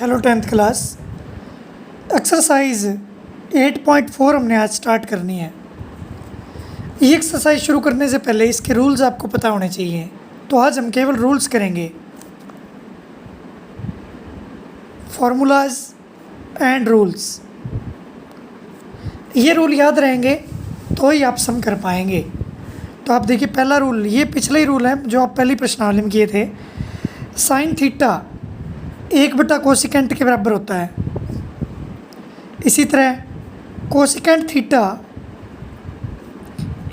Hello 10th class. Exercise 8.4 हमने आज start करनी है। ये एक्सरसाइज शुरू करने से पहले इसके रूल्स आपको पता होने चाहिए, तो आज हम केवल रूल्स करेंगे। फॉर्मूलाज एंड रूल्स, ये रूल याद रहेंगे तो ही आप सम कर पाएंगे। तो आप देखिए, पहला रूल, ये पिछले ही रूल है जो आप पहली प्रश्नावली में किए थे। साइन थीटा 1 कोसिकेंट के बराबर होता है। इसी तरह कोसिकेंट थीटा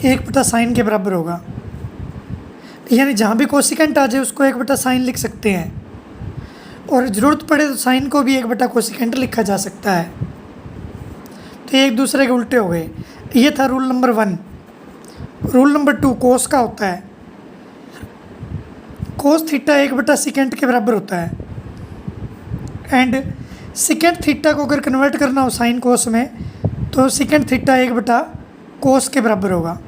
1 साइन के बराबर होगा। यानी जहाँ भी कोसिकेंट आ जाए उसको 1 साइन लिख सकते हैं, और ज़रूरत पड़े तो साइन को भी 1 कोसिकेंट लिखा जा सकता है। तो ये एक दूसरे के उल्टे हो गए। ये था रूल नंबर 1। रूल नंबर 2 कोस का होता है। कोस थीटा 1 सेकेंड के बराबर होता है। एंड सेकेंड थीटा को अगर कन्वर्ट करना हो साइन कोस में, तो सेकेंड थीटा 1 कोस के बराबर होगा।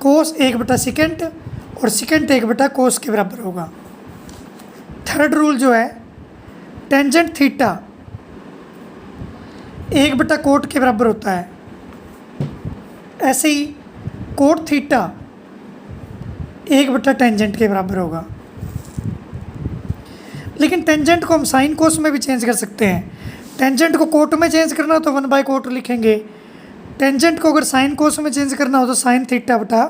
कोस 1 सेकेंड और सेकेंड 1 कोस के बराबर होगा। थर्ड रूल जो है, टेंजेंट थीटा 1 कोट के बराबर होता है। ऐसे ही कोट थीटा 1 टेंजेंट के बराबर होगा। लेकिन टेंजेंट को हम साइन कोस में भी चेंज कर सकते हैं। टेंजेंट को कोट में चेंज करना हो तो 1/कोट लिखेंगे। टेंजेंट को अगर साइन कोस में चेंज करना हो तो साइन थीटा बटा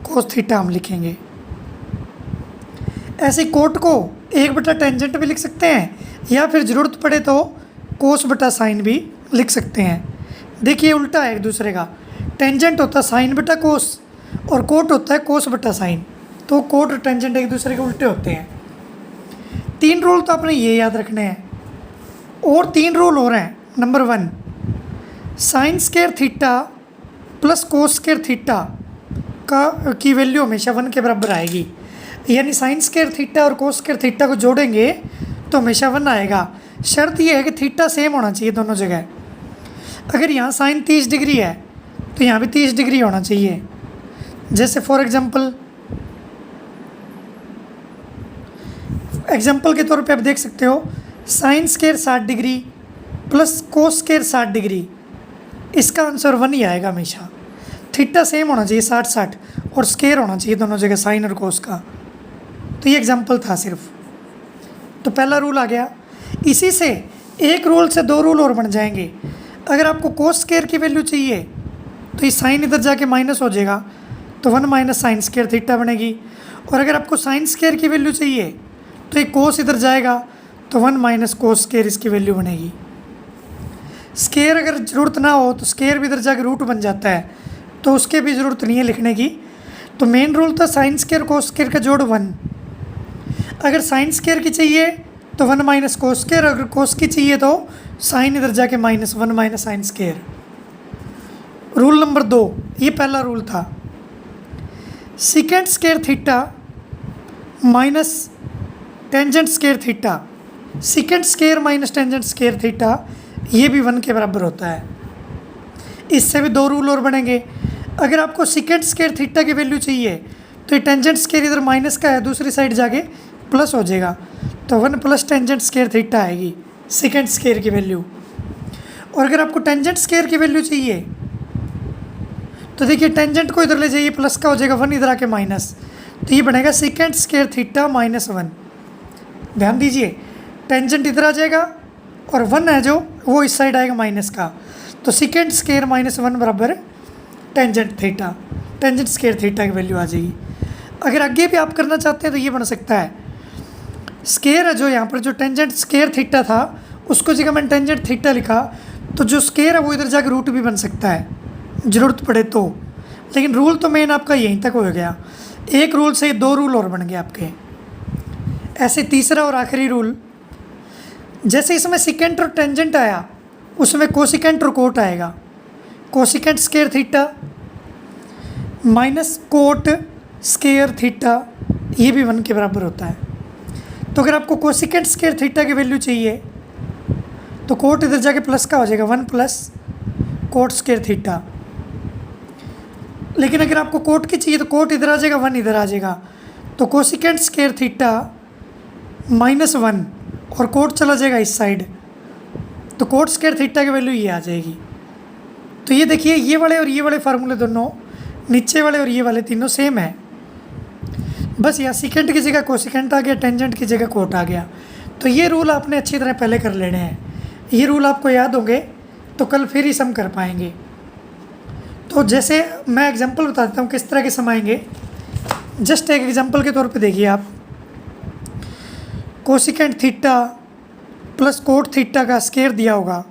कोस थीटा हम लिखेंगे। ऐसे कोट को 1 टेंजेंट भी लिख सकते हैं, या फिर ज़रूरत पड़े तो कोस बटा साइन भी लिख सकते हैं। देखिए, उल्टा है एक दूसरे का। टेंजेंट होता है साइन बटा कोस और कोट होता है कोस बटा साइन। तो कोट और टेंजेंट एक दूसरे के उल्टे होते हैं। 3 रूल तो आपने ये याद रखने हैं, और 3 रूल और हैं। Number 1, sine square theta plus cos square theta की वैल्यू हमेशा 1 के बराबर आएगी। यानी साइन स्क्वायर थीटा और कोस स्क्वायर थीटा को जोड़ेंगे तो हमेशा 1 आएगा। शर्त यह है कि थीटा सेम होना चाहिए दोनों जगह। अगर यहाँ साइन 30 डिग्री है तो यहाँ भी 30 डिग्री होना चाहिए। जैसे फॉर एग्जांपल के तौर पे आप देख सकते हो, sine square 60 degree plus cos square 60 degree, इसका आंसर 1 ही आएगा हमेशा। थीटा सेम होना चाहिए 60-60, और स्क्वायर होना चाहिए दोनों जगह साइन और कोस का। तो ये एग्जांपल था सिर्फ। तो पहला रूल आ गया। इसी से एक रूल से 2 रूल और बन जाएंगे। अगर आपको कोस स्क्वायर की वैल्यू चाहिए तो ये साइन इधर जाके माइनस हो जाएगा, तो 1 - साइन स्क्वायर थीटा बनेगी। और अगर आपको साइन स्क्वायर की वैल्यू चाहिए तो ये कोस इधर जाएगा, तो 1 - कोस स्क्वायर इसकी वैल्यू बनेगी। स्क्वायर अगर ज़रूरत ना हो तो स्क्वायर भी इधर जाके रूट बन जाता है, तो उसके भी ज़रूरत नहीं है लिखने की। तो मेन रूल था साइन स्क्वायर कोस स्क्वायर का जोड़ 1। अगर साइन स्क्वायर की चाहिए तो 1 - कोस स्क्वायर, अगर कोस की चाहिए तो साइन इधर जाके -1 - साइन स्क्वायर। रूल नंबर 2, ये पहला रूल था। Second square theta minus tangent square theta, second square minus tangent square theta, ये भी 1 के बराबर होता है। इससे भी 2 रूल और बनेंगे। अगर आपको सेकेंड स्क्वायर थीटा की वैल्यू चाहिए तो ये टेंजेंट स्क्वायर इधर माइनस का है, दूसरी साइड जाके प्लस हो जाएगा, तो 1 + टेंजेंट स्क्वायर थीटा आएगी सेकेंड स्क्वायर की वैल्यू। और अगर आपको टेंजेंट स्क्वायर की वैल्यू चाहिए तो देखिए, टेंजेंट को इधर ले जाइए, प्लस का हो जाएगा, 1 इधर आके माइनस, तो ये बनेगा सेकेंड स्क्वायर थीटा -1। ध्यान दीजिए, टेंजेंट इधर आ जाएगा और 1 है जो वो इस साइड आएगा माइनस का, तो सेकेंड स्क्वायर -1 बराबर tangent theta. Tangent square theta की वैल्यू आ जाएगी। अगर आगे भी आप करना चाहते हैं तो ये बन सकता है, स्क्वायर है जो यहाँ पर, जो टेंजेंट स्क्वायर थीटा था उसको जगह मैंने टेंजेंट थीटा लिखा, तो जो स्क्वायर है वो इधर जाकर रूट भी बन सकता है ज़रूरत पड़े तो। लेकिन रूल तो मेन आपका यहीं तक हो गया। एक रूल से 2 रूल और बन गए आपके। ऐसे तीसरा और आखिरी रूल, जैसे इसमें सेकेंट और टेंजेंट आया, उसमें कोसिकेंट और कोट आएगा। Cosecant square theta minus cot square theta, ये भी 1 के बराबर होता है। तो अगर आपको कोसिकेंट स्क्वायर थीटा की वैल्यू चाहिए तो कोट इधर जाके प्लस का हो जाएगा, 1 + कोट स्क्वायर थीटा। लेकिन अगर आपको कोट की चाहिए तो कोट इधर आ जाएगा, 1 इधर आ जाएगा, तो कोसिकेंट स्क्वायर थीटा -1 और कोट चला जाएगा इस साइड, तो कोट स्क्वायर थीटा की वैल्यू ये आ जाएगी। तो ये देखिए ये वाले और ये वाले फार्मूले दोनों, नीचे वाले और ये वाले तीनों सेम है, बस यहाँ सिकेंट की जगह कोसिकेंट आ गया, टेंजेंट की जगह कोट आ गया। तो ये रूल आपने अच्छी तरह पहले कर लेने हैं, ये रूल आपको याद होंगे तो कल फिर ही सम कर पाएंगे। तो जैसे मैं एग्जांपल बता देता हूँ किस तरह के सम आएंगे। जस्ट एक एग्जांपल के तौर पे देखिए आप, cosecant theta plus cot theta का स्क्वायर दिया होगा,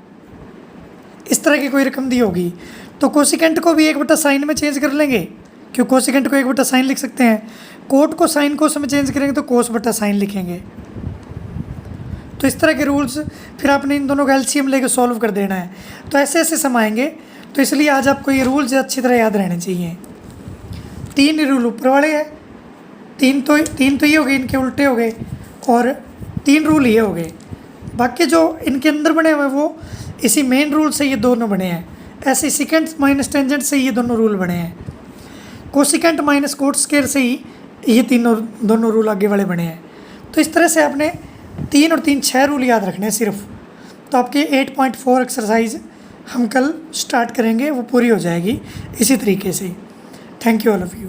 इस तरह की कोई रकम दी होगी, तो कोसिकेंट को भी 1/sin में चेंज कर लेंगे, क्यों कोसिकेंट को 1/sin लिख सकते हैं। कोट को साइन कोस में चेंज करेंगे तो cos/sin लिखेंगे। तो इस तरह के रूल्स फिर आपने इन दोनों का एलसीएम लेके सॉल्व कर देना है। तो ऐसे ऐसे सम आएंगे, तो इसलिए आज आपको ये रूल्स अच्छी तरह याद रहने चाहिए। 3 रूल ऊपर वाले हैं, तीन तो ये हो गए, इनके उल्टे हो गए, और 3 रूल ये हो गए। बाकी जो इनके अंदर बने हुए वो इसी मेन रूल से ये दोनों बने हैं। ऐसे सिकेंट माइनस टेंजेंट से ये दोनों रूल बने हैं, कोसिकेंट माइनस कोट स्क्वायर से ही ये दोनों रूल आगे वाले बने हैं। तो इस तरह से आपने 3 और 3 6 रूल याद रखने हैं सिर्फ। तो आपकी 8.4 एक्सरसाइज हम कल स्टार्ट करेंगे, वो पूरी हो जाएगी इसी तरीके से। Thank you all of you.